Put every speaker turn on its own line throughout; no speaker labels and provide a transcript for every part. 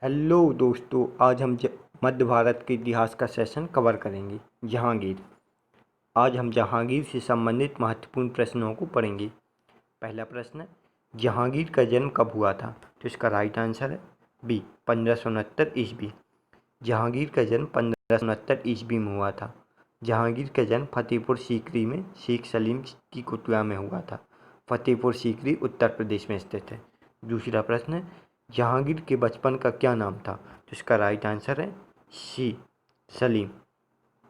Hello दोस्तों, आज हम मध्य भारत के इतिहास का सेशन कवर करेंगे। जहांगीर। आज हम जहांगीर से संबंधित महत्वपूर्ण प्रश्नों को पढ़ेंगे। पहला प्रश्न, जहांगीर का जन्म कब हुआ था? तो इसका राइट आंसर है बी, 1569 ईस्वी। जहांगीर का जन्म 1569 ईस्वी में हुआ था। जहांगीर का जन्म फतेहपुर सीकरी में शेख सलीम की कुटिया में हुआ था। फतेहपुर सीकरी उत्तर प्रदेश में स्थित है। दूसरा प्रश्न, जहांगीर के बचपन का क्या नाम था? तो इसका राइट आंसर है सी, सलीम।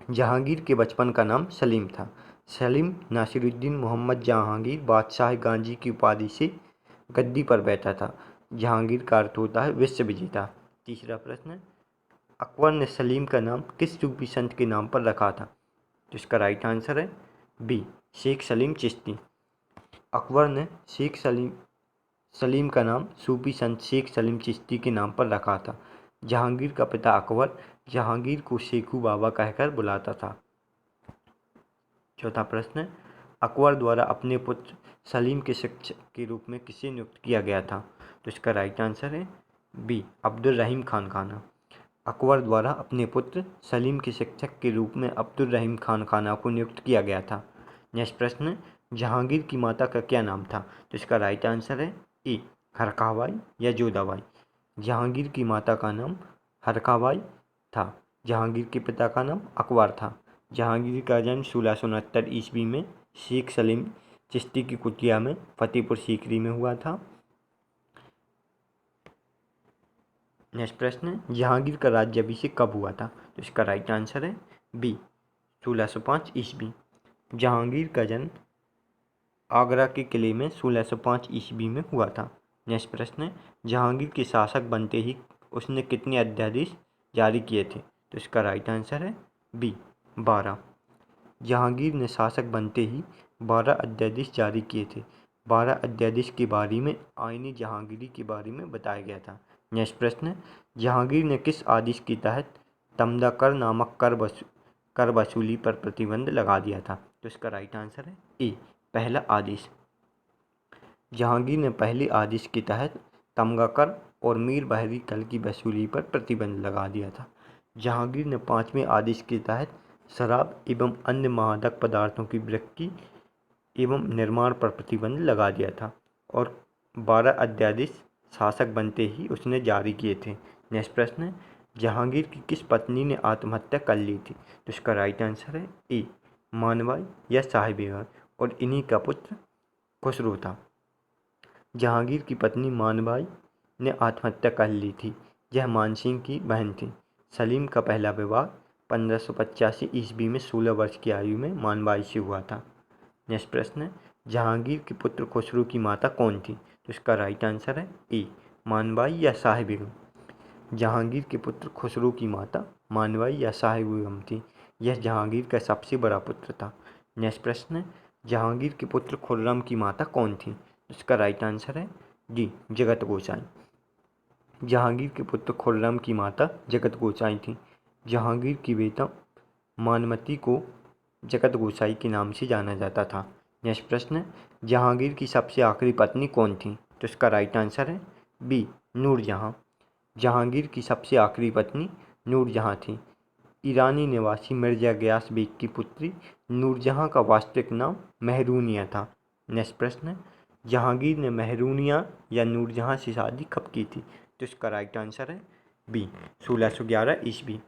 जहांगीर के बचपन का नाम सलीम था। सलीम नासिरुद्दीन मोहम्मद जहांगीर बादशाह गांजी की उपाधि से गद्दी पर बैठा था। जहांगीर का अर्थ होता है विश्व विजेता। तीसरा प्रश्न, अकबर ने सलीम का नाम किस सूफी संत के नाम पर रखा था? तो इसका राइट आंसर है बी, शेख सलीम चिश्ती। अकबर ने सलीम का नाम सूफी संत शेख सलीम चिश्ती के नाम पर रखा था। जहांगीर का पिता अकबर जहांगीर को शेखू बाबा कहकर बुलाता था। चौथा प्रश्न, अकबर द्वारा अपने पुत्र सलीम के शिक्षक के रूप में किसे नियुक्त किया गया था? तो इसका राइट आंसर है बी, अब्दुल रहीम खान खाना। अकबर द्वारा अपने पुत्र सलीम के शिक्षक के रूप में अब्दुल रहीम खान खाना को नियुक्त किया गया था। नेक्स्ट प्रश्न, जहांगीर की माता का क्या नाम था? तो इसका राइट आंसर है ए, हरकाबाई या जोधाबाई। जहांगीर की माता का नाम हरकाबाई था। जहांगीर के पिता का नाम अकबर था। जहांगीर का जन्म 1669 ईस्वी में शेख सलीम चिश्ती की कुटिया में फतेहपुर सीकरी में हुआ था। नेक्स्ट प्रश्न, जहांगीर का राज्याभिषेक कब हुआ था? तो इसका राइट आंसर है बी, 1605 ईस्वी। जहांगीर का जन्म आगरा के किले में 1605 ईस्वी में हुआ था। नेक्स्ट प्रश्न, जहांगीर के शासक बनते ही उसने कितने अध्यादेश जारी किए थे? तो इसका राइट आंसर है बी, 12। जहांगीर ने शासक बनते ही 12 अध्यादेश जारी किए थे। 12 अध्यादेश के बारे में आईनी जहांगीरी के बारे में बताया गया था। नेक्स्ट प्रश्न, जहांगीर ने किस आदेश के तहत तमदा कर नामक कर वसूली पर प्रतिबंध लगा दिया था? तो इसका राइट आंसर है ए, पहला आदेश। जहांगीर ने पहले आदेश के तहत तमगा कर और मीर बहरी कर की वसूली पर प्रतिबंध लगा दिया था। जहांगीर ने 5वें आदेश के तहत शराब एवं अन्य मादक पदार्थों की बिक्री एवं निर्माण पर प्रतिबंध लगा दिया था और 12 अध्यादेश शासक बनते ही उसने जारी किए थे। नेक्स्ट प्रश्न, जहांगीर की किस पत्नी ने आत्महत्या कर ली थी? तो इसका राइट आंसर है ए, मानबाई या साहिबेगा, और इन्हीं का पुत्र खुसरो था। जहांगीर की पत्नी मानबाई ने आत्महत्या कर ली थी। यह मानसिंह की बहन थी। सलीम का पहला विवाह 1585 ईस्वी में 16 वर्ष की आयु में मानबाई से हुआ था। नेक्स्ट प्रश्न, जहांगीर के पुत्र खुसरो की माता कौन थी? तो इसका राइट आंसर है ए, मानबाई या शाह बेगम। जहांगीर के पुत्र खुसरो की माता मानबाई या शाह बेगम थी। यह जहांगीर का सबसे बड़ा पुत्र था। नेक्स्ट प्रश्न, जहांगीर के पुत्र खुर्रम की माता कौन थी? इसका राइट आंसर है डी, जगत गोसाई। जहांगीर के पुत्र खुर्रम की माता जगत गोसाई थी। जहांगीर की बेटा मानमती को जगत गोसाई के नाम से जाना जाता था। नेक्स्ट प्रश्न, जहांगीर की सबसे आखिरी पत्नी कौन थी? तो इसका राइट आंसर है बी, नूरजहां। जहांगीर की सबसे आखिरी पत्नी नूरजहां थी। ईरानी निवासी मिर्जा गयास बेग की पुत्री नूरजहां का वास्तविक नाम मेहरूनिया था। नेक्स्ट प्रश्न, जहांगीर ने मेहरूनिया या नूरजहां से शादी कब की थी? तो इसका राइट आंसर है बी, 1611 ईस्वी।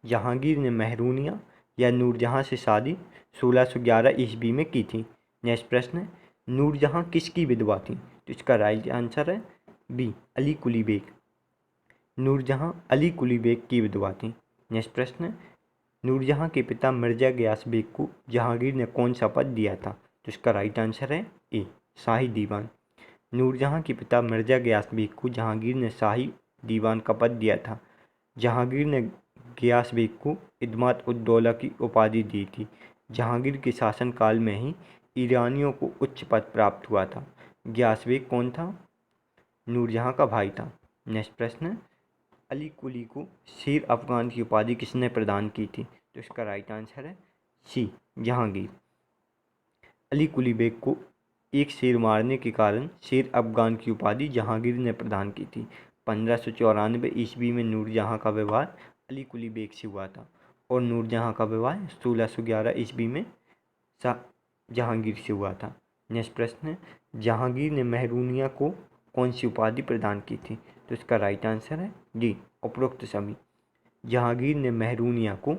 जहांगीर ने मेहरूनिया या नूरजहां से शादी 1611 ईस्वी में की थी। नेक्स्ट प्रश्न, नूरजहां किसकी विधवा थी? तो इसका राइट आंसर है B, Ali Quli bag. Noor Jahan Ali Quli bag की विधवा थी। नेक्स्ट प्रश्न, नूरजहां के पिता मिर्जा गयास बेग को जहांगीर ने कौन सा पद दिया था? तो इसका राइट आंसर है ए, शाही दीवान। नूरजहां के पिता मिर्जा गयास बेग को जहांगीर ने शाही दीवान का पद दिया था। जहांगीर ने गयास बेग को इदमात उद दौला की उपाधि दी थी। जहांगीर के शासनकाल में ही ईरानियों को उच्च पद प्राप्त हुआ था। गयास बेग कौन था? नूरजहां का भाई था। नेक्स्ट प्रश्न, अली कुली को शेर अफगान की उपाधि किसने प्रदान की थी? तो इसका राइट आंसर है सी, जहांगीर। अली कुली बेग को एक शेर मारने के कारण शेर अफगान की उपाधि जहांगीर ने प्रदान की थी। 1594 ईस्वी में नूरजहाँ का विवाह अली कुली बेग से हुआ था और नूरजहाँ का विवाह 1611 ईस्वी में शाह जहांगीर से हुआ था। नेक्स्ट प्रश्न है, जहांगीर ने मेहरूनिया को कौन सी उपाधि प्रदान की थी? तो इसका राइट आंसर है डी, उपरोक्त सभी। जहांगीर ने मेहरूनिया को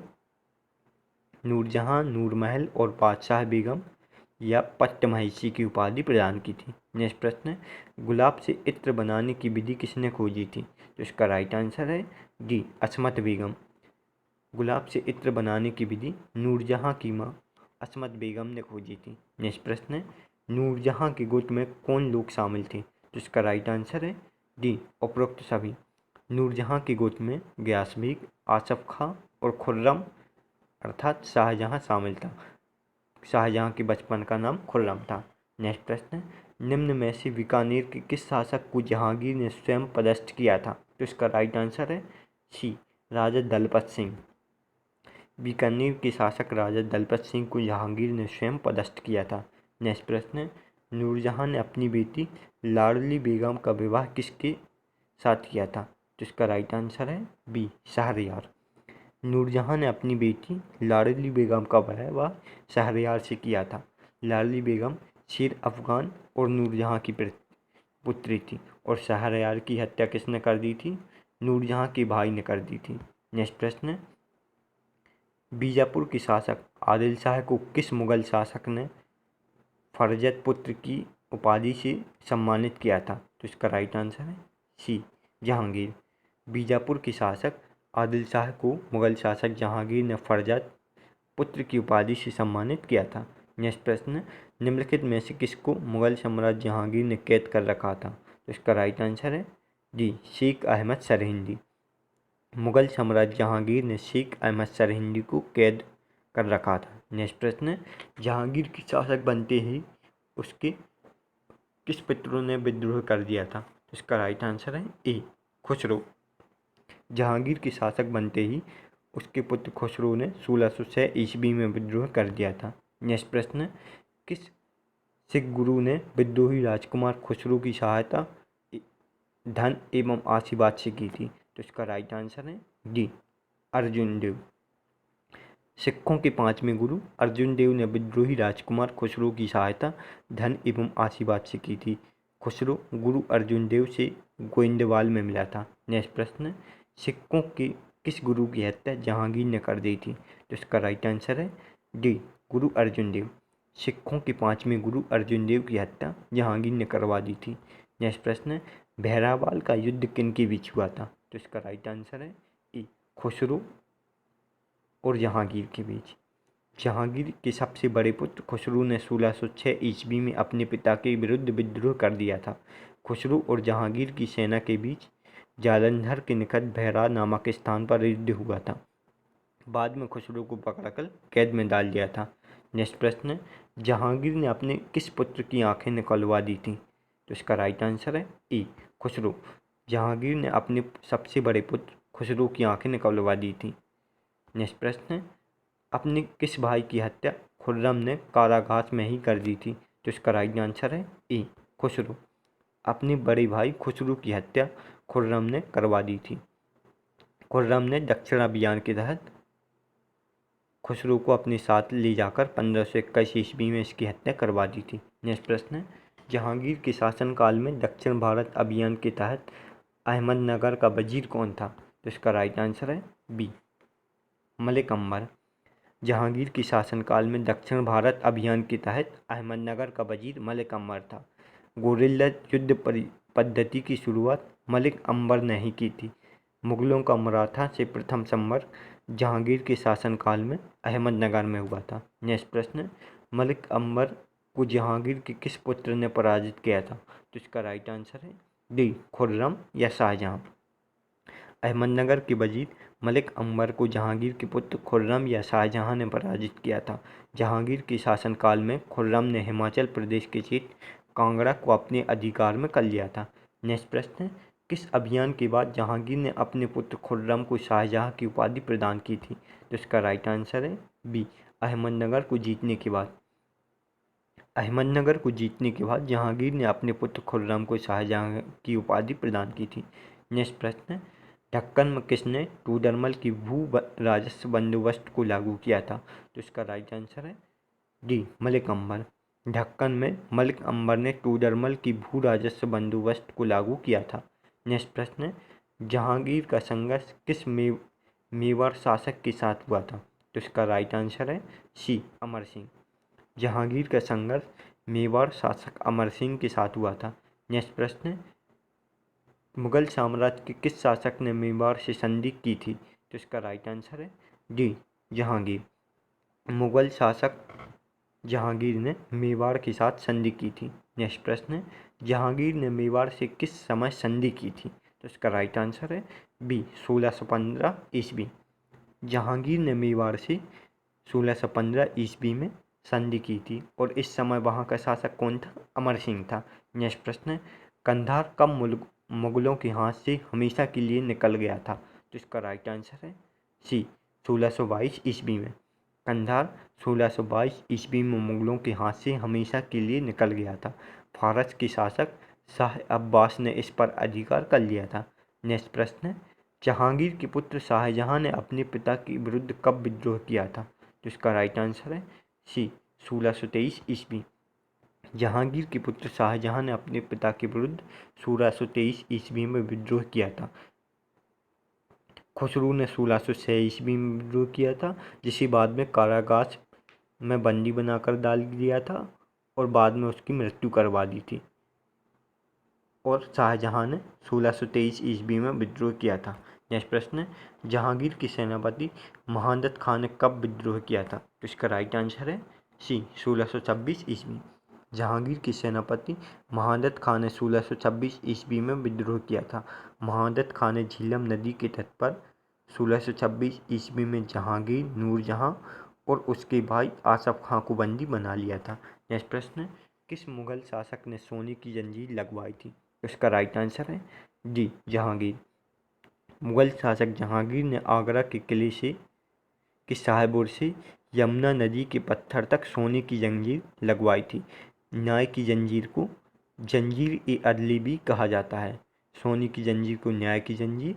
नूरजहाँ, नूरमहल और बादशाह बेगम या पट्टमहिषी की उपाधि प्रदान की थी। नेक्स्ट प्रश्न है, गुलाब से इत्र बनाने की विधि किसने खोजी थी? तो इसका राइट आंसर है डी, अस्मत बेगम। गुलाब से इत्र बनाने की विधि नूरजहाँ की माँ अस्मत बेगम ने खोजी थी। नेक्स्ट प्रश्न है, नूरजहाँ के गुट में कौन लोग शामिल थे? तो इसका राइट आंसर है डी, उपरोक्त सभी। नूरजहाँ के गुट में गयास बेग, आसफ खां और खुर्रम अर्थात शाहजहाँ शामिल था। शाहजहाँ के बचपन का नाम खुर्रम था। नेक्स्ट प्रश्न है, निम्न में से बीकानेर के किस शासक को जहांगीर ने स्वयं पदस्थ किया था? तो इसका राइट आंसर है सी, राजा दलपत सिंह। बीकानेर के शासक राजा दलपत सिंह को जहांगीर ने स्वयं पदस्थ किया था। नेक्स्ट प्रश्न है, नूरजहाँ ने अपनी बेटी लाडली बेगम का विवाह किसके साथ किया था? तो इसका राइट आंसर है बी, शहरयार। नूरजहाँ ने अपनी बेटी लाडली बेगम का विवाह शहरयार से किया था। लाडली बेगम शेर अफगान और नूरजहाँ की पुत्री थी और शहरयार की हत्या किसने कर दी थी? नूरजहाँ के भाई ने कर दी थी। नेक्स्ट प्रश्न है, बीजापुर के शासक आदिल शाह को किस मुगल शासक ने फरजत पुत्र की उपाधि से सम्मानित किया था? तो इसका राइट आंसर है सी, जहांगीर। बीजापुर के शासक आदिल शाह को मुगल शासक जहांगीर ने फरजत पुत्र की उपाधि से सम्मानित किया था। नेक्स्ट प्रश्न, निम्नलिखित में से किसको मुगल सम्राट जहांगीर ने कैद कर रखा था? तो इसका राइट आंसर है डी, शेख अहमद सरहिंदी। मुगल सम्राट जहांगीर ने शेख अहमद सरहिंदी को कैद कर रखा था। नेक्स्ट प्रश्न, जहांगीर के शासक बनते ही उसके किस पुत्रों ने विद्रोह कर दिया था? तो इसका राइट आंसर है ए, खुसरो। जहांगीर के शासक बनते ही उसके पुत्र खुसरो ने 1606 ईस्वी में विद्रोह कर दिया था। नेक्स्ट प्रश्न, किस सिख गुरु ने विद्रोही राजकुमार खुसरो की सहायता धन एवं आशीर्वाद से की थी? तो इसका राइट आंसर है डी, अर्जुन देव। सिखों के पांचवें गुरु अर्जुन देव ने विद्रोही राजकुमार खुसरो की सहायता धन एवं आशीर्वाद से की थी। खुसरो गुरु अर्जुन देव से गोइंदवाल में मिला था। नेक्स्ट प्रश्न, सिखों के किस गुरु की हत्या जहांगीर ने कर दी थी? तो इसका राइट आंसर है डी, गुरु अर्जुन देव। सिखों के पांचवें गुरु अर्जुन देव की हत्या जहांगीर ने करवा दी थी। नेक्स्ट प्रश्न, बहरावाल का युद्ध किन के बीच हुआ था? तो इसका राइट आंसर है ई, खुसरो और जहांगीर के बीच। जहांगीर के सबसे बड़े पुत्र खुसरो ने 1606 ईस्वी में अपने पिता के विरुद्ध विद्रोह कर दिया था। खुसरो और जहांगीर की सेना के बीच जालंधर के निकट बहरा नामक स्थान पर युद्ध हुआ था। बाद में खुसरो को पकड़कर कैद में डाल दिया था। नेक्स्ट प्रश्न, जहांगीर ने अपने किस पुत्र की आंखें निकलवा दी थी? तो इसका राइट आंसर है ई, खुसरो। जहांगीर ने अपने सबसे बड़े पुत्र खुसरो की आंखें निकलवा दी थी। नेक्स्ट प्रश्न, अपने किस भाई की हत्या खुर्रम ने कारागार में ही कर दी थी? तो इसका राइट आंसर है ई, खुसरो। अपने बड़े भाई खुसरो की हत्या खुर्रम ने करवा दी थी। खुर्रम ने दक्षिण अभियान के तहत खुसरो को अपने साथ ले जाकर 1521 ईस्वी में इसकी हत्या करवा दी थी। नेक्स्ट प्रश्न, जहांगीर के शासनकाल में दक्षिण भारत अभियान के तहत अहमदनगर का वजीर कौन था? तो इसका राइट आंसर है बी, मलिक अंबर। जहांगीर के शासनकाल में दक्षिण भारत अभियान के तहत अहमदनगर का वजीर मलिक अंबर था। गोरिल्ला युद्ध पद्धति की शुरुआत मलिक अंबर ने ही की थी। मुगलों का मराठा से प्रथम संपर्क जहांगीर के शासनकाल में अहमदनगर में हुआ था। नेक्स्ट प्रश्न, मलिक अंबर को जहांगीर के किस पुत्र ने पराजित किया था? तो इसका राइट आंसर है डी, खुर्रम या शाहजहां। अहमदनगर के वजीर मलिक अंबर को जहांगीर के पुत्र खुर्रम या शाहजहां ने पराजित किया था। जहांगीर के शासनकाल में खुर्रम ने हिमाचल प्रदेश के क्षेत्र कांगड़ा को अपने अधिकार में कर लिया था। नेक्स्ट प्रश्न, किस अभियान के बाद जहांगीर ने अपने पुत्र खुर्रम को शाहजहां की उपाधि प्रदान की थी? तो इसका राइट आंसर है बी, अहमदनगर को जीतने के बाद। अहमदनगर को जीतने के बाद जहांगीर ने अपने पुत्र खुर्रम को शाहजहां की उपाधि प्रदान की थी। नेक्स्ट प्रश्न है, ढक्कन में किसने टूडरमल की भू राजस्व बंदोबस्त को लागू किया था? तो इसका राइट आंसर है डी, मलिक अंबर। ढक्कन में मलिक अंबर ने टूडरमल की भू राजस्व बंदोबस्त को लागू किया था। नेक्स्ट प्रश्न है, जहांगीर का संघर्ष किस मेवाड़ शासक के साथ हुआ था? तो इसका राइट आंसर है सी, अमर सिंह। जहांगीर का संघर्ष मेवाड़ शासक अमर सिंह के साथ हुआ था। नेक्स्ट प्रश्न है, मुगल साम्राज्य के किस शासक ने मेवाड़ से संधि की थी? तो इसका राइट आंसर है डी, जहांगीर। मुगल शासक जहांगीर ने मेवाड़ के साथ संधि की थी। नेक्स्ट प्रश्न है, जहांगीर ने मेवाड़ से किस समय संधि की थी? तो इसका राइट आंसर है बी, 1615 ईस्वी। जहांगीर ने मेवाड़ से 1615 ईस्वी में संधि की थी और इस समय वहाँ का शासक कौन था? अमर सिंह था। नेक्स्ट प्रश्न है, कंधार कब मुगलों के हाथ से हमेशा के लिए निकल गया था? तो इसका राइट आंसर है सी, 1622 ईस्वी में। कंधार 1622 ईस्वी में मुगलों के हाथ से हमेशा के लिए निकल गया था। फारस के शासक शाह अब्बास ने इस पर अधिकार कर लिया था। नेक्स्ट प्रश्न है, जहांगीर के पुत्र शाहजहां ने अपने पिता के विरुद्ध कब विद्रोह किया था? तो इसका राइट आंसर है सी, 1623 ईस्वी। जहांगीर के पुत्र शाहजहां ने अपने पिता के विरुद्ध 1623 ईस्वी में विद्रोह किया था। खुसरू ने 1606 ईस्वी में विद्रोह किया था, जिसे बाद में कारागार में बंदी बनाकर डाल दिया था और बाद में उसकी मृत्यु करवा दी थी। और शाहजहां ने 1623 ईस्वी में विद्रोह किया था। नेक्स्ट प्रश्न है, जहांगीर के सेनापति महादत खान ने कब विद्रोह किया था? तो इसका राइट आंसर है सी, 1626 ईस्वी। जहांगीर के सेनापति महादत खान ने 1626 ईस्वी में विद्रोह किया था। महादत खान ने झीलम नदी के तट पर 1626 ईस्वी में जहांगीर, नूरजहां और उसके भाई आसफ खां को बंदी बना लिया था। नेक्स्ट प्रश्न है, किस मुगल शासक ने सोने की जंजीर लगवाई थी? इसका राइट आंसर है डी, जहांगीर। मुगल शासक जहांगीर ने आगरा के किले से कि शाहपुर से यमुना नदी के पत्थर तक सोने की जंजीर लगवाई थी। न्याय की जंजीर को जंजीर ए अदली भी कहा जाता है। सोने की जंजीर को न्याय की जंजीर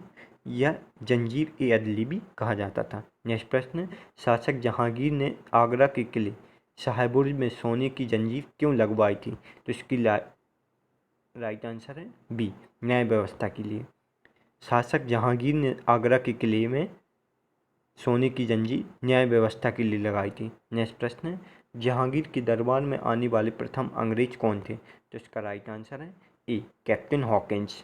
या जंजीर ए अदली भी कहा जाता था। नेक्स्ट प्रश्न, शासक जहांगीर ने आगरा के किले शाहपुर में सोने की जंजीर क्यों लगवाई थी? तो इसकी राइट आंसर है बी, न्याय व्यवस्था के लिए। शासक जहांगीर ने आगरा के किले में सोने की जंजीर न्याय व्यवस्था के लिए लगाई थी। नेक्स्ट प्रश्न है, जहांगीर के दरबार में आने वाले प्रथम अंग्रेज कौन थे? तो इसका राइट आंसर है ए, कैप्टन हॉकिंस।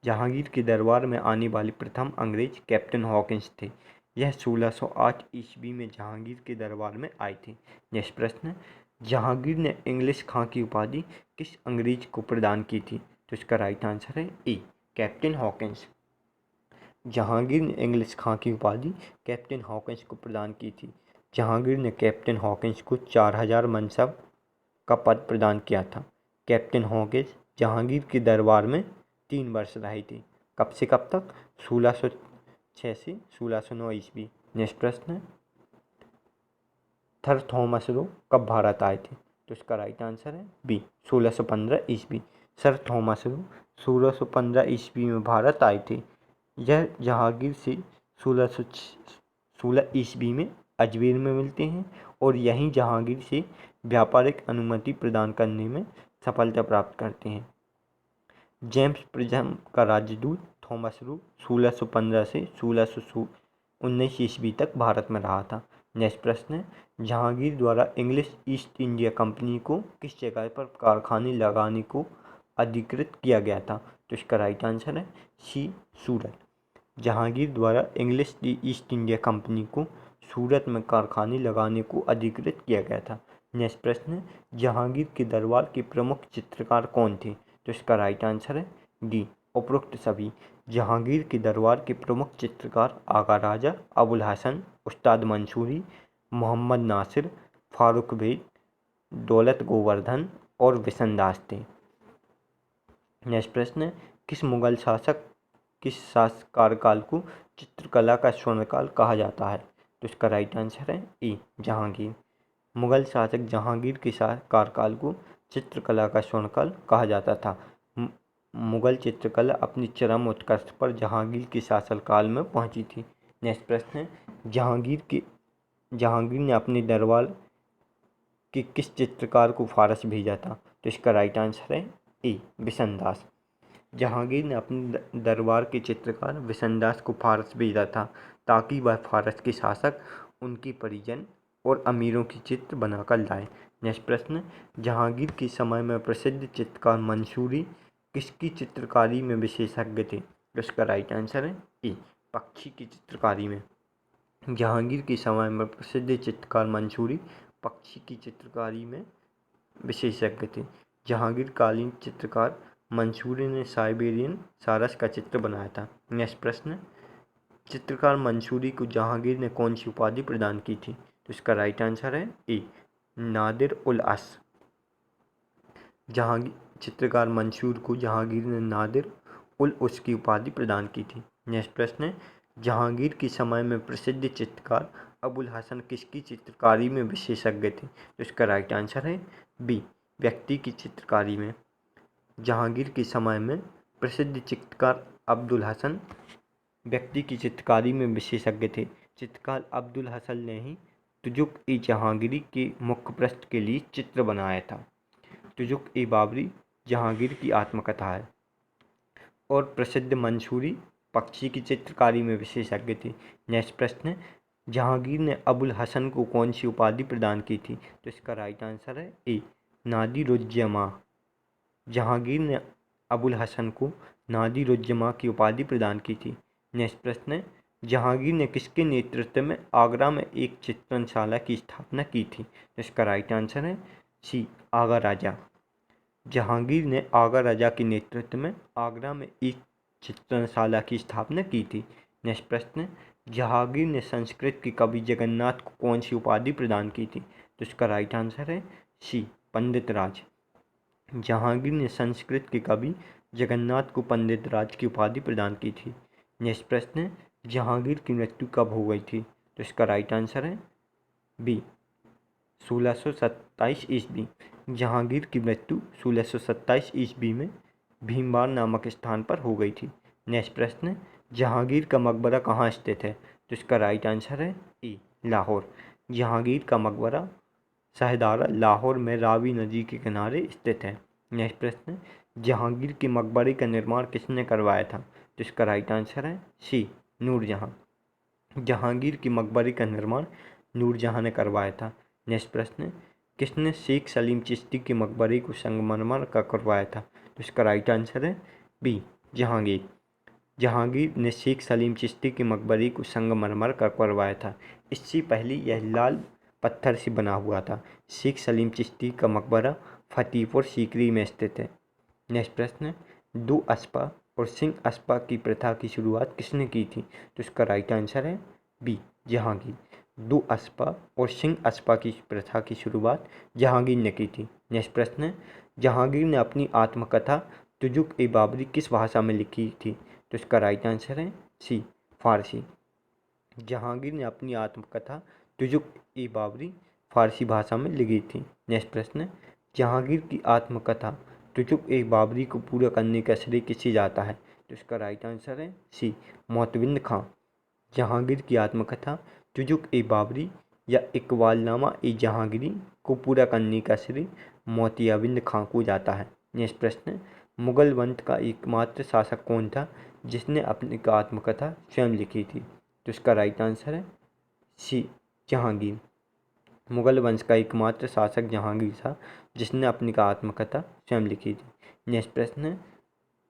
जहांगीर के दरबार में आने वाले प्रथम अंग्रेज कैप्टन हॉकिंस थे। यह 1608 ईस्वी में जहांगीर के दरबार में आए थे। नेक्स्ट प्रश्न है, जहांगीर ने इंग्लिश खां की उपाधि किस अंग्रेज को प्रदान की थी? तो इसका राइट आंसर है ए, कैप्टन हॉकिंस। जहांगीर ने इंग्लिश खां की उपाधि कैप्टन हॉकिंस को प्रदान की थी। जहांगीर ने कैप्टन हॉकिंस को 4000 मनसब का पद प्रदान किया था। कैप्टन हॉकिंस जहांगीर के दरबार में 3 वर्ष रहे थे। कब से कब तक? 1606 से 1609 ईस्वी। नेक्स्ट प्रश्न है, सर थॉमस रो कब भारत आए थे? तो इसका राइट आंसर है बी, 1615 ईस्वी। सर थॉमस रो 1615 ईस्वी में भारत आए थे। यह जहांगीर से 1616 ईस्वी में अजमेर में मिलते हैं और यहीं जहांगीर से व्यापारिक अनुमति प्रदान करने में सफलता प्राप्त करते हैं। जेम्स प्रिज्म का राजदूत थॉमस रो 1615 से 1619 ईस्वी तक भारत में रहा था। नेक्स्ट प्रश्न है, जहांगीर द्वारा इंग्लिश ईस्ट इंडिया कंपनी को किस जगह पर कारखाने लगाने को अधिकृत किया गया था? तो इसका राइट आंसर है सी, सूरत। जहांगीर द्वारा इंग्लिश ईस्ट इंडिया कंपनी को सूरत में कारखाने लगाने को अधिकृत किया गया था। नेक्स्ट प्रश्न है, जहांगीर के दरबार के प्रमुख चित्रकार कौन थे? तो इसका राइट आंसर है डी, उपरोक्त सभी। जहांगीर के दरबार के प्रमुख चित्रकार आगा राजा, अबुल हसन, उस्ताद मंसूरी, मोहम्मद नासिर, फारूक बेग, दौलत गोवर्धन और बिशनदास थे। नेक्स्ट प्रश्न है, किस मुगल शासक किस कार्यकाल को चित्रकला का स्वर्णकाल कहा जाता है? तो इसका राइट आंसर है ए, जहांगीर। मुगल शासक जहांगीर के कार्यकाल को चित्रकला का स्वर्णकाल कहा जाता था। मुगल चित्रकला अपनी चरम उत्कर्ष पर जहांगीर के शासनकाल में पहुंची थी। नेक्स्ट प्रश्न है, जहांगीर ने अपने दरबार के किस चित्रकार को फारस भेजा था? तो इसका राइट आंसर है ए, बिशनदास। जहांगीर ने अपने दरबार के चित्रकार बिशनदास को फारस भेजा था ताकि वह फारस के शासक, उनकी परिजन और अमीरों की चित्र बनाकर लाए। नेक्स्ट प्रश्न, जहांगीर के समय में प्रसिद्ध चित्रकार मंसूरी किसकी चित्रकारी में विशेषज्ञ थे? इसका राइट आंसर है ए, पक्षी की चित्रकारी में। जहांगीर के समय में प्रसिद्ध चित्रकार मंसूरी पक्षी की चित्रकारी में विशेषज्ञ थे। जहांगीर कालीन चित्रकार मंसूरी ने साइबेरियन सारस का चित्र बनाया था। नेक्स्ट प्रश्न, चित्रकार मंसूरी को जहांगीर ने कौन सी उपाधि प्रदान की थी? तो इसका राइट आंसर है ए, नादिर उल अस। चित्रकार मंसूर को जहांगीर ने नादिर उल उस की उपाधि प्रदान की थी। नेक्स्ट प्रश्न है, जहांगीर के समय में प्रसिद्ध चित्रकार अबुल हसन किसकी चित्रकारी में विशेषज्ञ थे? तो इसका राइट आंसर है बी, व्यक्ति की चित्रकारी में। जहांगीर के समय में प्रसिद्ध चित्रकार अब्दुल हसन व्यक्ति की चित्रकारी में विशेषज्ञ थे। चित्रकार अब्दुल हसन ने ही तुजुक-ए-जहांगीरी के मुख्य पृष्ठ के लिए चित्र बनाया था। तुजुक-ए-बाबरी जहांगीर की आत्मकथा है। और प्रसिद्ध मंसूरी पक्षी की चित्रकारी में विशेषज्ञ थे। नेक्स्ट प्रश्न है, जहांगीर ने अबुल हसन को कौन सी उपाधि प्रदान की थी? तो इसका राइट आंसर है ए, नादिरुज्जमा। जहांगीर ने अबुल हसन को नादिरुज्जमा की उपाधि प्रदान की थी। नेक्स्ट प्रश्न है, जहांगीर ने किसके नेतृत्व में आगरा में एक चित्रनशाला की स्थापना की थी? इसका राइट आंसर है सी, आगा राजा। जहांगीर ने आगा राजा के नेतृत्व में आगरा में एक चित्रनशाला की स्थापना की थी। नेक्स्ट प्रश्न, जहांगीर ने संस्कृत के कवि जगन्नाथ को कौन सी उपाधि प्रदान की थी? तो इसका राइट आंसर है सी, पंडित राज। जहांगीर ने संस्कृत के कवि जगन्नाथ को पंडित राज की उपाधि प्रदान की थी। नेक्स्ट प्रश्न, जहांगीर की मृत्यु कब हो गई थी? तो इसका राइट आंसर है बी, 1627 ईस्वी। जहांगीर की मृत्यु 1627 ईस्वी में भीमबार नामक स्थान पर हो गई थी। नेक्स्ट प्रश्न, जहांगीर का मकबरा कहाँ स्थित है? तो इसका राइट आंसर है ई, लाहौर। जहांगीर का मकबरा शहदारा लाहौर में रावी नदी के किनारे स्थित है। नेक्स्ट प्रश्न, जहांगीर के मकबरे का निर्माण किसने करवाया था? तो इसका राइट आंसर है सी, नूरजहां। जहांगीर के मकबरे का निर्माण नूरजहां ने करवाया था। नेक्स्ट प्रश्न, किसने शेख सलीम चिश्ती के मकबरे को संगमरमर का करवाया था? तो इसका राइट आंसर है बी, जहांगीर। जहांगीर ने शेख सलीम चिश्ती के मकबरे को संगमरमर का करवाया था। इससे पहले यह लाल पत्थर से बना हुआ था। शेख सलीम चिश्ती का मकबरा फतेहपुर सीकरी में स्थित है। नेक्स्ट प्रश्न, दो अस्पा और सिंह अस्पा की प्रथा की शुरुआत किसने की थी? तो इसका राइट आंसर है बी, जहांगीर। दो अस्पा और सिंह अस्पा की प्रथा की शुरुआत जहांगीर ने की थी। नेक्स्ट प्रश्न, जहांगीर ने अपनी आत्मकथा तुजुक-ए-बाबरी किस भाषा में लिखी थी? तो इसका राइट आंसर है सी, फारसी। जहांगीर ने अपनी आत्मकथा तुजुक-ए-बाबरी फारसी भाषा में लिखी थी। नेक्स्ट प्रश्न, जहांगीर की आत्मकथा तुजुक-ए-बाबरी को पूरा करने का श्रेय किसे जाता है? तो इसका राइट आंसर है सी, मोतविंद खां। जहांगीर की आत्मकथा तुजुक-ए-बाबरी या इकबालनामा-ए-जहांगीरी को पूरा करने का श्रेय मोतियाबिंद खां को जाता है। नेक्स्ट प्रश्न, मुगल वंश का एकमात्र शासक कौन था जिसने अपनी आत्मकथा स्वयं लिखी थी? तो इसका राइट आंसर है सी, जहांगीर। मुगल वंश का एकमात्र शासक जहांगीर था जिसने अपनी आत्मकथा स्वयं लिखी थी। नेक्स्ट प्रश्न,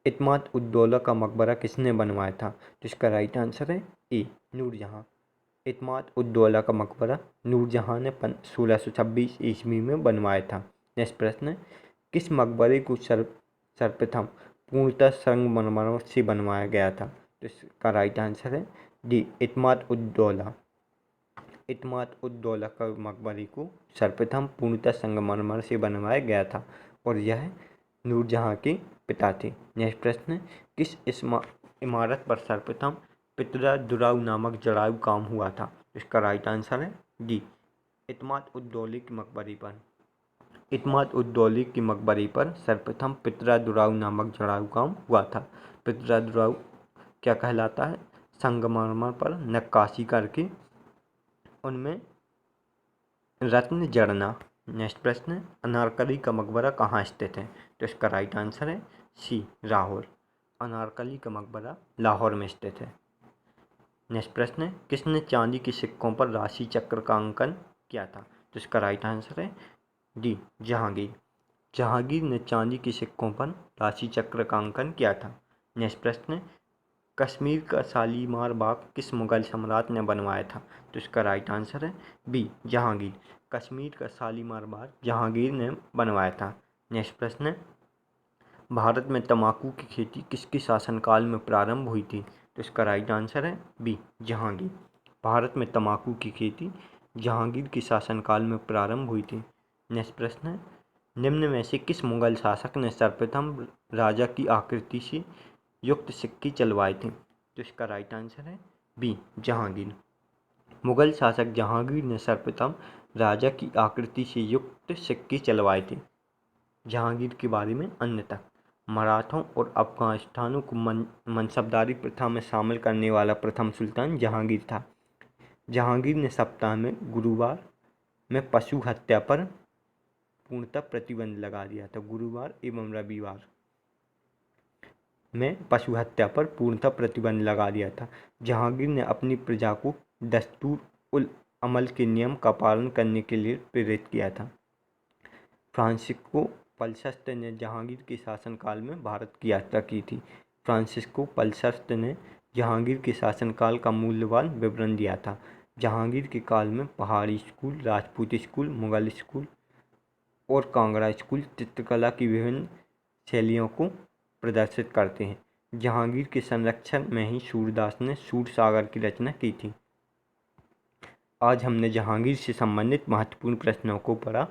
इत्माद-उद-दौला का मकबरा किसने बनवाया था? तो इसका राइट आंसर है ए, नूरजहां। इत्माद-उद-दौला का मकबरा नूरजहां ने 1626 ईस्वी में बनवाया था। नेक्स्ट प्रश्न, किस मकबरे को सर्वप्रथम पूर्णतः संगमरमर से बनवाया गया था? तो इसका राइट आंसर है डी, इत्माद-उद-दौला। इत्माद-उद-दौला का मकबरे को सर्वप्रथम पूर्णतः संगमरमर से बनवाया गया था और यह नूरजहां के पिता थे। नेक्स्ट प्रश्न, किस इमारत पर सर्वप्रथम पितरा-दुराऊ नामक जड़ाऊ काम हुआ था? इसका राइट आंसर है डी, इत्माद-उद-दौले के मकबरे पर। इत्माद उद्दौली के मकबरे पर सर्वप्रथम पितरादुराऊ नामक जड़ाऊ काम हुआ था। पितरादुराऊ क्या कहलाता है? संगमरमर पर नक्काशी करके उनमें रत्न जड़ना। नेक्स्ट प्रश्न है, अनारकली का मकबरा कहाँ स्थित है? तो इसका राइट आंसर है सी, लाहौर। अनारकली का मकबरा लाहौर में स्थित है। नेक्स्ट प्रश्न है, किसने चांदी के सिक्कों पर राशि चक्र का अंकन किया था? तो इसका राइट आंसर है डी, जहांगीर। जहांगीर ने चांदी के सिक्कों पर राशि चक्र का अंकन किया था। नेक्स्ट प्रश्न है, कश्मीर का शालीमार बाग किस मुगल सम्राट ने बनवाया था? तो इसका राइट आंसर है बी, जहांगीर। कश्मीर का शालीमार बाग जहांगीर ने बनवाया था। नेक्स्ट प्रश्न है, भारत में तंबाकू की खेती किसके शासनकाल में प्रारंभ हुई थी? तो इसका राइट आंसर है बी, जहांगीर। भारत में तंबाकू की खेती जहांगीर के शासनकाल में प्रारंभ हुई थी। नेक्स्ट प्रश्न है, निम्न में से किस मुगल शासक ने सर्वप्रथम राजा की आकृति से युक्त सिक्के चलवाए थे? तो इसका राइट आंसर है बी, जहांगीर। मुगल शासक जहांगीर ने सर्वप्रथम राजा की आकृति से युक्त सिक्के चलवाए थे। जहांगीर के बारे में अन्य तक, मराठों और अफगानिस्तानों को मनसबदारी प्रथा में शामिल करने वाला प्रथम सुल्तान जहांगीर था। जहांगीर ने सप्ताह में गुरुवार में पशु हत्या पर पूर्णतः प्रतिबंध लगा दिया था। गुरुवार एवं रविवार में पशु हत्या पर पूर्णतः प्रतिबंध लगा दिया था। जहांगीर ने अपनी प्रजा को दस्तूर उल अमल के नियम का पालन करने के लिए प्रेरित किया था। फ्रांसिस्को पलसस्ते ने जहांगीर के शासनकाल में भारत की यात्रा की थी। फ्रांसिस्को पलसस्ते ने जहांगीर के शासनकाल का मूल्यवान विवरण दिया था। जहांगीर के काल में पहाड़ी school, Rajput school, Mughal school और कांगड़ा स्कूल चित्रकला की विभिन्न शैलियों को प्रदर्शित करते हैं। जहांगीर के संरक्षण में ही सूरदास ने सूरसागर की रचना की थी। आज हमने जहांगीर से संबंधित महत्वपूर्ण प्रश्नों को पढ़ा।